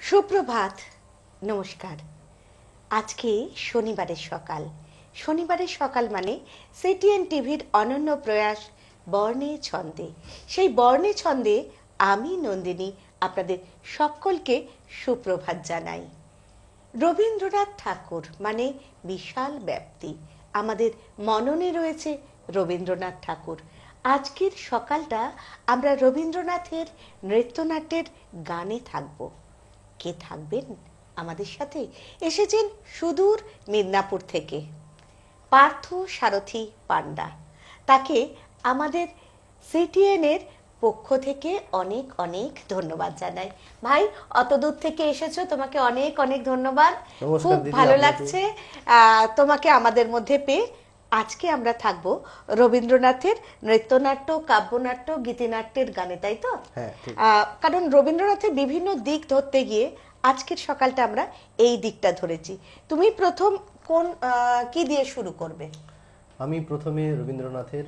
সুপ্রভাত, নমস্কার। আজকে শনিবারের সকাল মানে সিটিএন টিভির অনন্য প্রয়াস বর্ণে ছন্দে। সেই বর্ণে ছন্দে আমি নন্দিনী আপনাদের সকলকে সুপ্রভাত জানাই। রবীন্দ্রনাথ ঠাকুর মানে বিশাল ব্যাপ্তি, আমাদের মননে রয়েছে রবীন্দ্রনাথ ঠাকুর। আজকের সকালটা আমরা রবীন্দ্রনাথের নৃত্যনাট্যের গানে থাকব। কে থাকবেন আমাদের সাথে? এসেছেন সুদূর মিদনাপুর থেকে পার্থ সারথী পান্ডা। তাকে আমাদের সিটিএনের পক্ষ থেকে অনেক অনেক ধন্যবাদ জানাই। ভাই, অত দূর থেকে এসেছো, তোমাকে অনেক অনেক ধন্যবাদ। খুব ভালো লাগছে তোমাকে আমাদের মধ্যে পেয়ে। আজকে আমরা থাকবো রবীন্দ্রনাথের নৃত্যনাট্য, কাব্যনাট্য, গীতিনাট্যের গানে, তাই তো? কারণ রবীন্দ্রনাথের বিভিন্ন দিক ধরতে গিয়ে আজকের সকালটা আমরা এই দিকটা ধরেছি। তুমি প্রথম কোন কি দিয়ে শুরু করবে? আমি প্রথমে রবীন্দ্রনাথের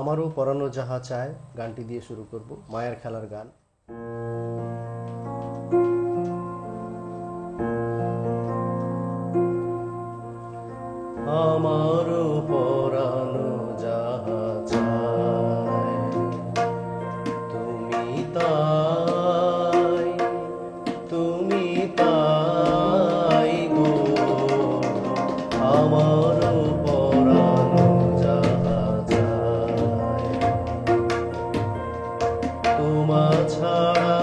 আমারও পরানো যাহা চায় গানটি দিয়ে শুরু করব, মায়ের খেলার গান। আমারও পরানো যাহা চায় তুমি তাই, তুমি তাই গো। আমারও পরানো যাহা চায় তোমা ছাড়া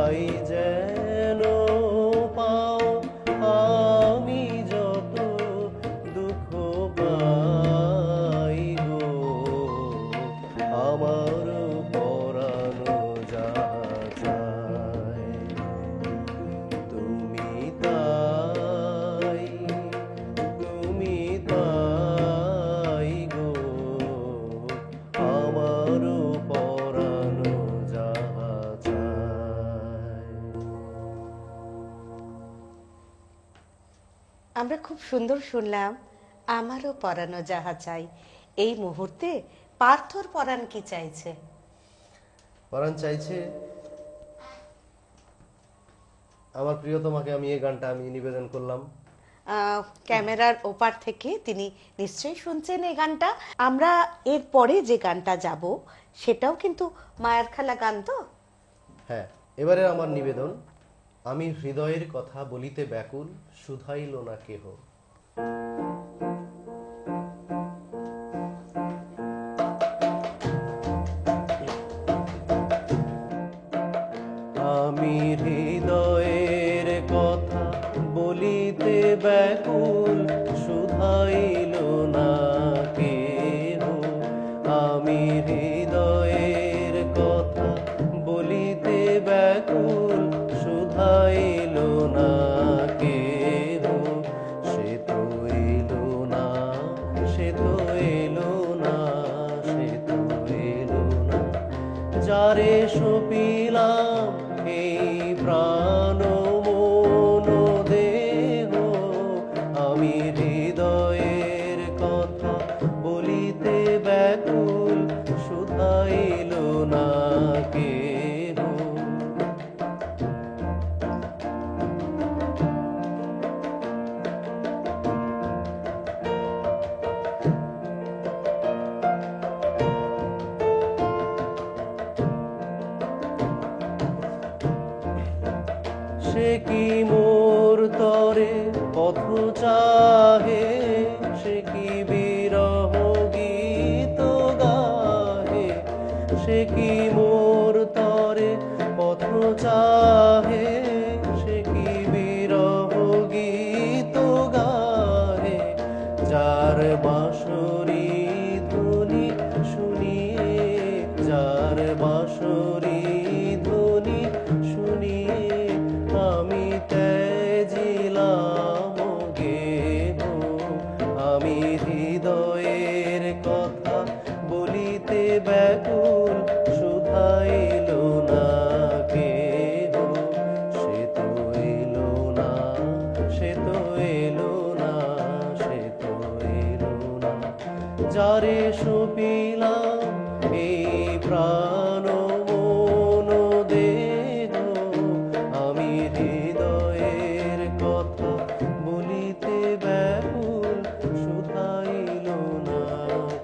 তাই যেন পাও আমি যত দুঃখ পাই গো, আমার পরানো যাহা চায় তুমি তাই, তুমি তাই গো, আমার পরানো যাহা চায়। আমরা খুব সুন্দর শুনলাম আমারও পরানো যাহা চাই। এই মুহূর্তে পার্থর পরাণ কি চাইছে? পরাণ চাইছে আমার প্রিয়তমাকে আমি এই গানটা আমি নিবেদন করলাম। ক্যামেরার ওপার থেকে তিনি নিশ্চয়ই শুনছেন এই গানটা। আমরা এর পরে যে গানটা যাব সেটাও কিন্তু মায়ার খেলা গান তো। হ্যাঁ, এবারে আমার নিবেদন, আমি হৃদয়ের কথা বলিতে ব্যাকুল, শুধাইল না কেহ। আমি হৃদয়ের কথা বলিতে ব্যাকুল, শুধাইল না কেহ। আমি হৃদয়ের কথা বলিতে ব্যাকুল, শুধাইল না কেহ। সে তো এলো না, সে তো এলো না, সে তো এলো না, যারে সপিলাম এই প্রাণ মন দেহ। আমি হৃদয়ের কথা বলিতে ব্যাকুল, শুধাইল না কেহ। সে কি মোর তরে পথ চাহে, সে কি বিরহ গীত গাহে। সে কি মোর তরে পথ চাহে, সে কি বিরহ গীত গাহে। যার বাঁশরি ধ্বনি শুনিয়ে, যার বাঁশরি ধ্বনি শুনিয়ে আমি ত্যাজিলাম গেহ। আমি হৃদয়ের কথা বলিতে ব্যাকুল, শুধাইল না কেহ। সে তো এলো না, সে তো এলো না, সে তো এলো না, যারে সপিলাম এই প্রাণ মন দেহ। আমি হৃদয়ের কথা বলিতে ব্যাকুল, শুধাইল না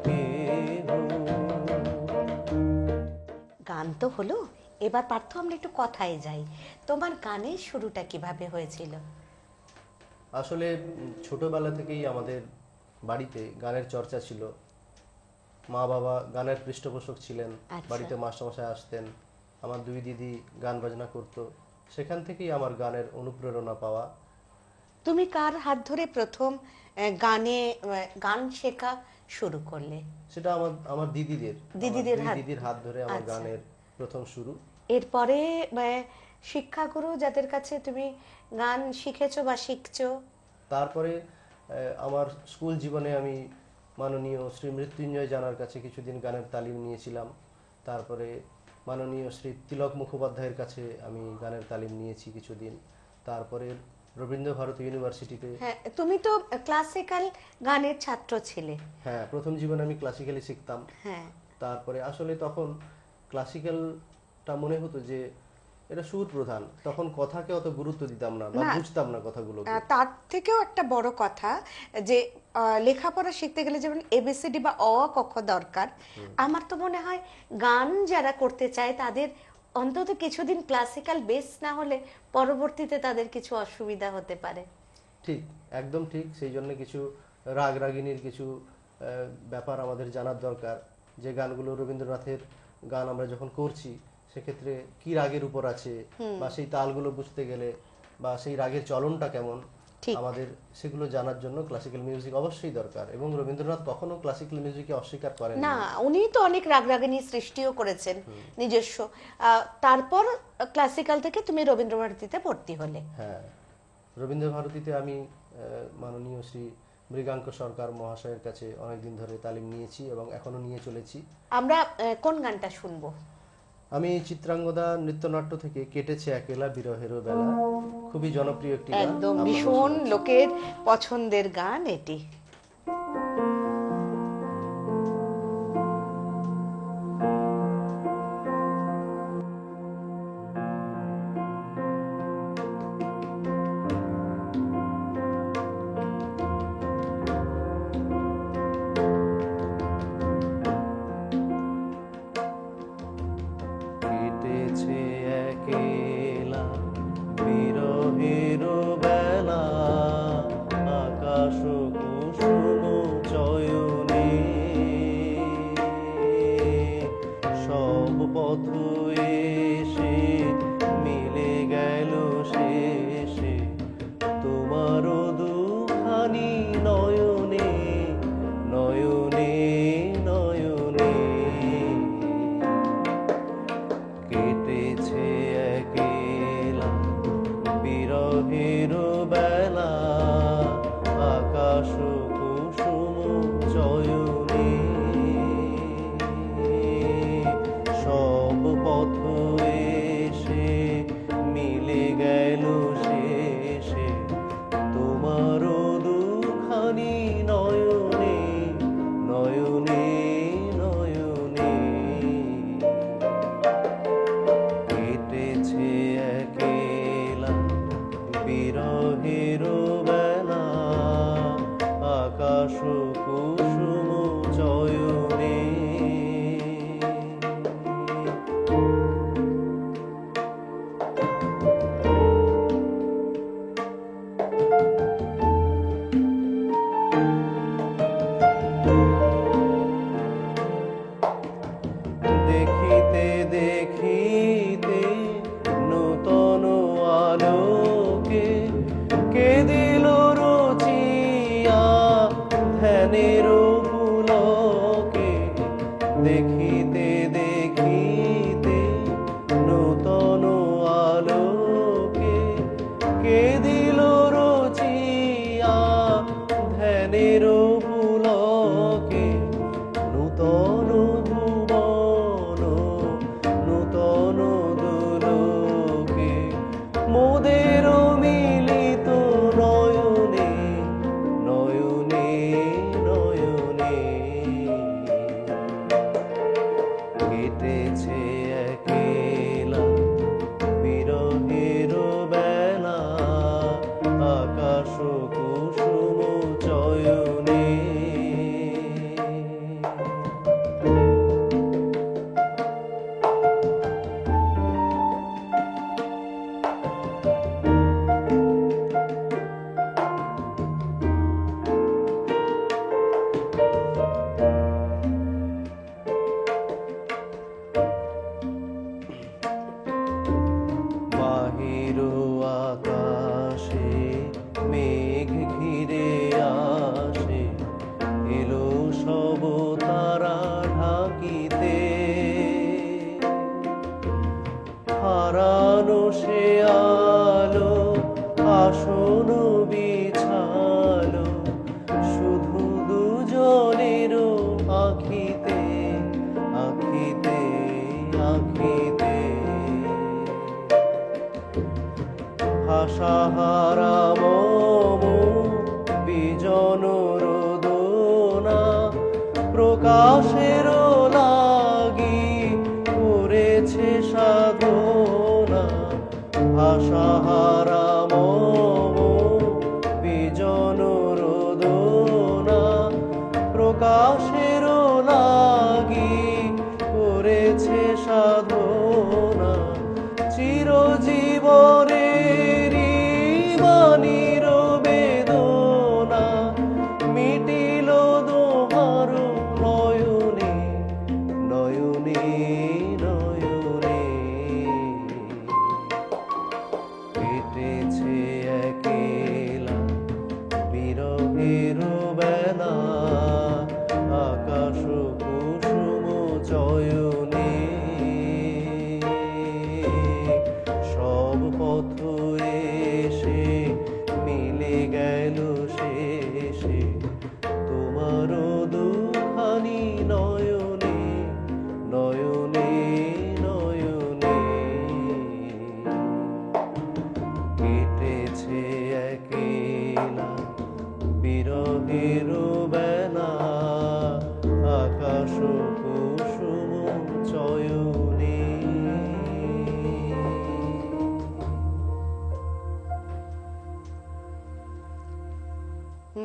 কেহ। গান তো হলো, এবার পার্থ আমরা একটু কথায় যাই। তোমার গানের শুরুটা কিভাবে হয়েছিল? আসলে ছোটবেলা থেকেই আমাদের বাড়িতে গানের চর্চা ছিল। মা বাবা গানের পৃষ্ঠপোষক ছিলেন, আচ্ছা। বাড়িতে মাস্টারমশাই আসতেন, আমার দুই দিদি গান বাজনা করতো। সেখান থেকেই আমার গানের অনুপ্রেরণা পাওয়া। তুমি কার হাত ধরে প্রথম গান শেখা শুরু করলে? সেটা আমার আমার দিদিদের দিদিদের আমার দুই হাত দিদির হাত ধরে আমার আচ্ছা। গানের প্রথম শুরু। এরপরে শিক্ষাগুরু যাদের কাছে তুমি গান শিখেছো বা শিখছো? তারপরে আমার স্কুল জীবনে আমি মাননীয় শ্রী মৃত্যুঞ্জয় জানার কাছে কিছুদিন গানের তালিম নিয়েছিলাম। তারপরে মাননীয় শ্রী তিলক মুখোপাধ্যায়ের কাছে আমি গানের তালিম নিয়েছি কিছুদিন। তারপরে রবীন্দ্রভারতী ইউনিভার্সিটিতে। হ্যাঁ, তুমি তো ক্লাসিক্যাল গানের ছাত্র ছিলে। হ্যাঁ, প্রথম জীবনে আমি ক্লাসিক্যালি শিখতাম। হ্যাঁ, তারপরে আসলে তখন ক্লাসিক্যালটা মনে হতো যে এটা সুর প্রধান, তখন কথাকে অত গুরুত্ব দিতাম না বা না, বুঝতাম না কথাগুলোকে। তার থেকেও একটা বড় কথা যে লেখাপড়া শিখতে গেলে যেমন এবিসিডি বা অ আ ক খ দরকার, আমার তো মনে হয় গান যারা করতে চায় তাদের অন্তত কিছুদিন ক্লাসিক্যাল বেস না হলে পরবর্তীতে তাদের কিছু অসুবিধা হতে পারে। ঠিক, একদম ঠিক। সেই জন্য কিছু রাগ রাগিনীর কিছু ব্যাপার আমাদের জানার দরকার। যে গানগুলো রবীন্দ্রনাথের গান আমরা যখন করছি সেক্ষেত্রে কি রাগের উপর আছে বা সেই তালগুলো বুঝতে গেলে বা সেই রাগের চলনটা কেমন ঠিক। আমাদের সেগুলো জানার জন্য ক্লাসিক্যাল মিউজিক অবশ্যই দরকার। এবং রবীন্দ্রনাথ কখনো ক্লাসিক্যাল মিউজিককে অস্বীকার করেন না, উনি তো অনেক রাগ রাগিনী সৃষ্টিও করেছেন নিজস্ব। তারপর ক্লাসিক্যাল থেকে তুমি রবীন্দ্রভারতীতে ভর্তি হলে। হ্যাঁ, রবীন্দ্রভারতীতে আমি মাননীয় শ্রী মৃগাঙ্ক সরকার মহাশয়ের কাছে অনেকদিন ধরে তালিম নিয়েছি এবং এখনো নিয়ে চলেছি। আমরা কোন গানটা শুনবো? আমি চিত্রাঙ্গদা নৃত্যনাট্য থেকে কেটেছে একেলা বিরহেরও বেলা, খুবই জনপ্রিয় একটি গান, একদম আপনারা ভীষণ শুনেছেন। লোকের পছন্দের গান এটি। কেটেছে একেলা বিরহেরও বেলা, আকাশ কুসুম চয়নে, সব পথ এসে মিলে গেল শেষে তোমারও দুখানি নয়নে, নয়নে নয়নে। কেটেছে একেলা বিরহেরও বেলা, আকাশ কুসুম চয়নে, সব পথ এসে মিলে গেল শেষে তোমারও দুখানি নয়নে, নয়নে নয়নে। কেটেছে একেলা বিরহেরও বেলা, আকাশ কুসুম চয়নে। দেখিতে দেখিতে নূতন আলোকে কে দিল রুচিয়া ধ্যানের পুলকে। দেখিতে দেখিতে নূতন আলোকে কে দিল রুচিয়া ধ্যানের পুলকে। নূতন ভুবন নূতন দুলোকে মোদের মিলিত নয়নে, নয়নে নয়নে। কেটেছে একেলা বিরহেরও বেলা, আকাশ কুসুম চয়নে। বাহির আকাশে মেঘ ঘিরে আসে, এলো সব তারা ঢাকিতে। হারানো সে আলো আসন বিছালো, শুধু দুজনের আখিতে, আখিতে আখিতে। ভাষাহারা মম বিজন রোদনা, প্রকাশের লাগি করেছে সাধনা। ভাষাহারা মম বিজন রোদনা, প্রকাশের লাগি করেছে সাধনা। চিরজীবনের বাণীর বেদনা মিটিল দোহার নয়নে, নয়নে নয়নে।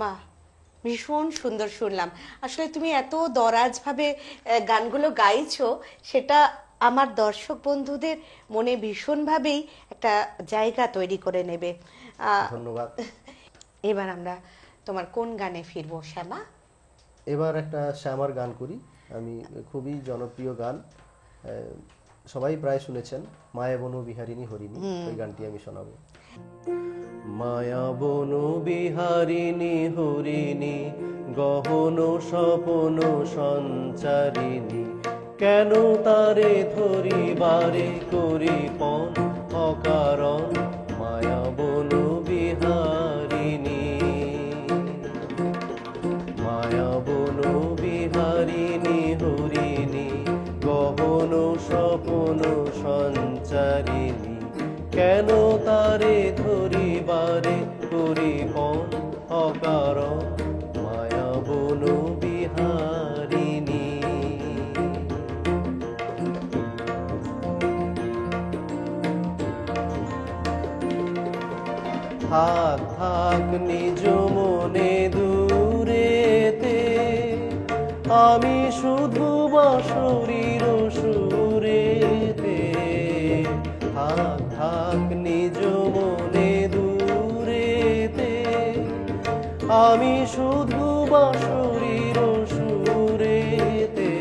বাহ, ভীষণ সুন্দর শুনলাম। আসলে তুমি এত দরাজভাবে গানগুলো গাইছো, সেটা আমার দর্শক বন্ধুদের মনে ভীষণভাবেই একটা জায়গা তৈরি করে নেবে। ধন্যবাদ। এবার আমরা তোমার কোন গানে ফিরবো শ্যামা? এবার একটা শ্যামার গান করি আমি, খুবই জনপ্রিয় গান, সবাই প্রায় শুনেছেন, মায়া বনু বিহারিণী হরিণী, ওই গানটি আমি শোনাবো। মায়া বনু বিহারিণী হরিণী, গহন স্বপন সঞ্চারিণী, কেন তারে ধরিবারে করি পণ অকারণ, মায়া বনু বিহারিণী, মায়া বনু বিহারিণী হরিণী, গহন স্বপন সঞ্চারিণী, কেন তারে ধরিবারে করি পণ অকারণ, মায়া বনু বিহারিণী। থাক থাক নিজ মনে দূরেতে, আমি শুধু বাঁশরীর সুরেতে, থাক থাক নিজ মনে দূরেতে, আমি শুধু বাঁশরীর সুরেতে,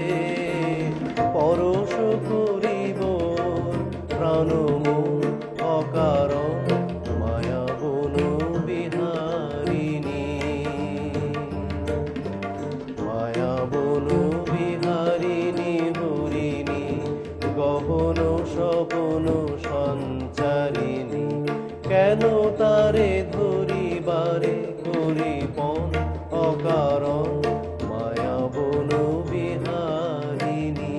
পরশ করিব প্রাণ মন অকারণ, মায়া বনু বিহারিণী, মায়া বনু বিহারিণী হরিণী, গহন স্বপন সঞ্চারিণী, কেন তারে ধরিবারে করি পণ অকারণ, মায়া বনু বিহারিণী।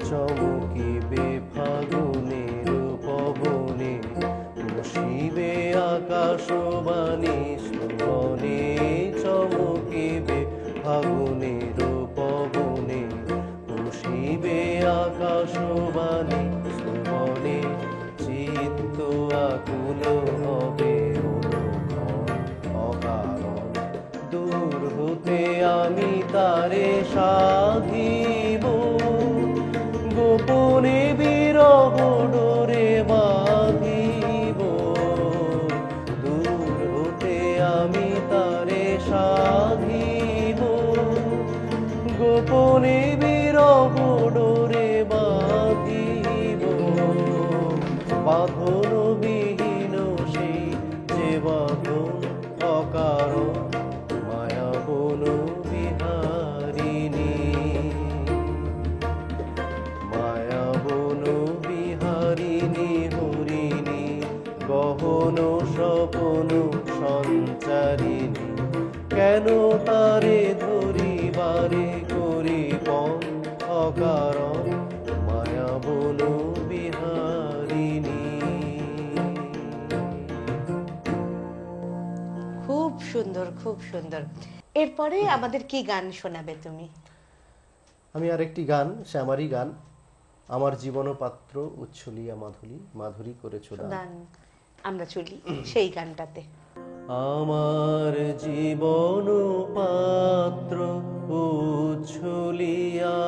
চমকিবে ফাগুনের পবনে, বসিবে আকাশবাণী শ্রবণে, চমকিবে ফাগুনের পবনে, বসিবে আকাশবাণী শ্রবণে, চিত্ত আকুল হবে অনুক্ষণ অকারণ, দূর হতে আমি তারে সাধিব, গোপনে বিরহ ডোরে বাঁধিব, দূর হতে আমি তারে সাধিব, গোপনে বিরহ ডোরে বাঁধিব, বাঁধন বিহীন সেই যে বাঁধন অকারণ, মায়া বনু বিহারিণী, মায়া বনু বিহারিণী হরিণী, গহন স্বপন সঞ্চারিণী, কেন তারে ধরিবারে করি পণ অকারণ, মায়া বনু বিহারিণী। খুব সুন্দর, খুব সুন্দর। এরপরে আমাদের কি গান শোনাবে তুমি? আমি আরেকটি গান, শ্যামারই গান, আমার জীবন পাত্র উচ্ছলিয়া মাধুরী, মাধুরী করেছো দান। গান আমরা চলি সেই গানটাতে। আমার জীবন পাত্র উচ্ছলিয়া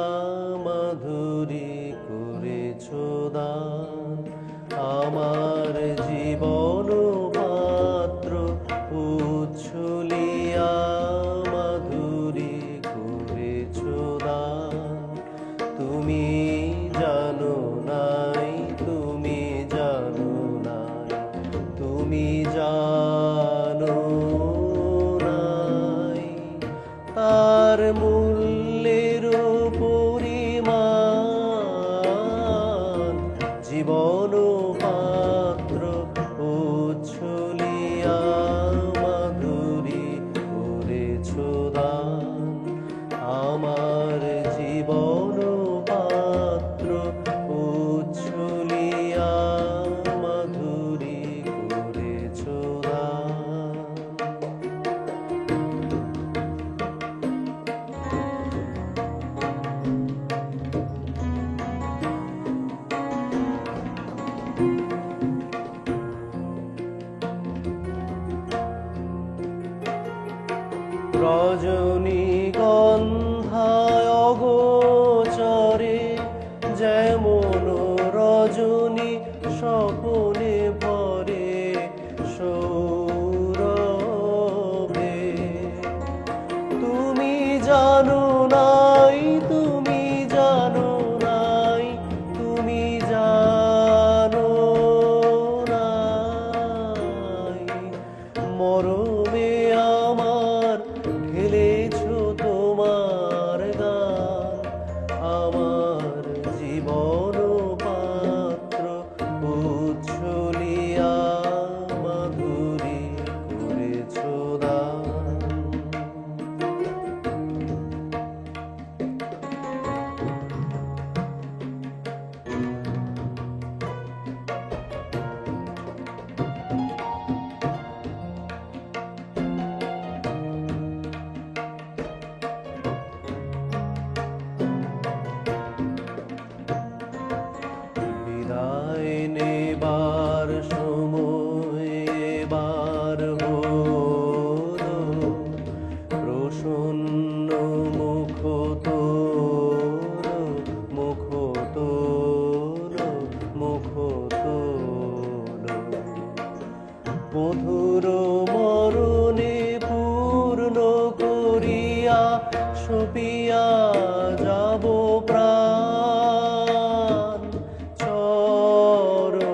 মাধুরী করেছো দান, আমার জীবন পাত্র উচ্ছলিয়া মাধুরী করেছো দান, তুমি জানো নাই, তুমি জানো নাই, তুমি জানো নাই, তার মূল্যের পরিমাণ, জীবন পাত্র উচ্ছলিয়া মাধুরী রজনীগন্ধায় অগোচরে যেমন রজনী স্বপনে ভরে সৌরভে। তুমি জানো নাই, তুমি জানো নাই, তুমি জানো নাই, মরমে আমার ঢেলেছ তোমার গান, আমার জীবন পাত্র উচ্ছলিয়া মাধুরী করেছ দান। বিদায় নেবার সময় এবার হলো, প্রসন্ন মুখ তোর, মুখ তোর, মুখ তোর, মধুর মরণে পূর্ণ করিয়া সপিয়া যাব প্রাণ চরণে।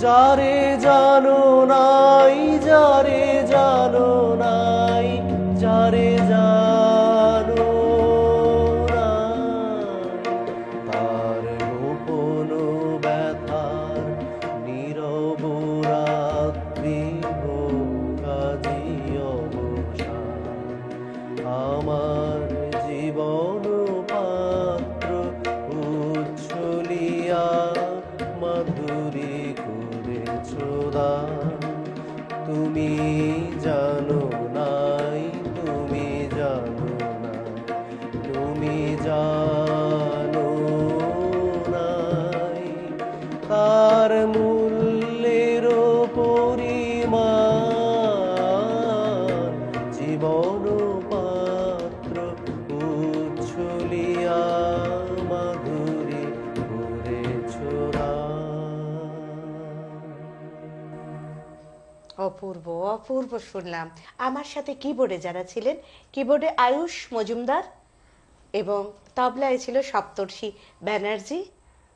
যারে জানো নাই, যারে জানো নাই, যারে জানো নাই, তার গোপন ব্যথার নীরব রাত্রি হোক আজি অবসান। আমার জীবন পাত্র উচ্ছলিয়া মাধুরী করেছ দান। তুমি জানো নাই, তুমি জানো নাই, তুমি জানো নাই, তার মূল্যের পরিমাণ জীবন পাত্র উচ্ছলিয়া মাধুরী করেছ দান। অপূর্ব অপূর্ব শুনলাম। আমার সাথে কিবোর্ডে যারা ছিলেন, কিবোর্ডে আয়ুষ মজুমদার এবং তবলায় ছিল সপ্তর্ষি ব্যানার্জি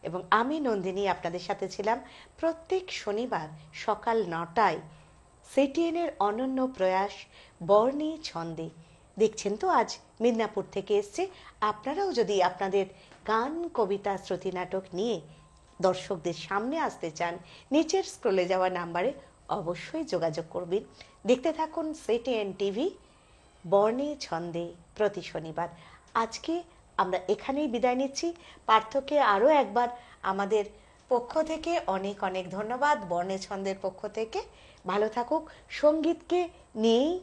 এবং আমি নন্দিনী আপনাদের সাথে ছিলাম প্রত্যেক শনিবার সকাল 9টায় সিটিএনের অনন্য প্রয়াস বর্ণে ছন্দে। দেখছেন তো আজ মিদনাপুর থেকে এসছে। আপনারাও যদি আপনাদের গান, কবিতা, শ্রুতি নাটক নিয়ে দর্শকদের সামনে আসতে চান, নিচের স্ক্রলে যাওয়া নাম্বারে অবশ্যই যোগাযোগ করবেন। দেখতে থাকুন সিটিএন টিভি বর্ণে ছন্দে প্রতি শনিবার। আজকে আমরা এখানেই বিদায় নিচ্ছি। পার্থকে আরও একবার আমাদের পক্ষ থেকে অনেক অনেক ধন্যবাদ। বর্ণে ছন্দের পক্ষ থেকে ভালো থাকুক, সঙ্গীতকে নিয়েই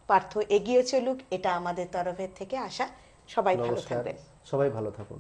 পার্থ এগিয়ে চলুক, এটা আমাদের তরফের থেকে আশা। সবাই ভালো নমস্কার, থাকবেন। সবাই ভালো থাকুন।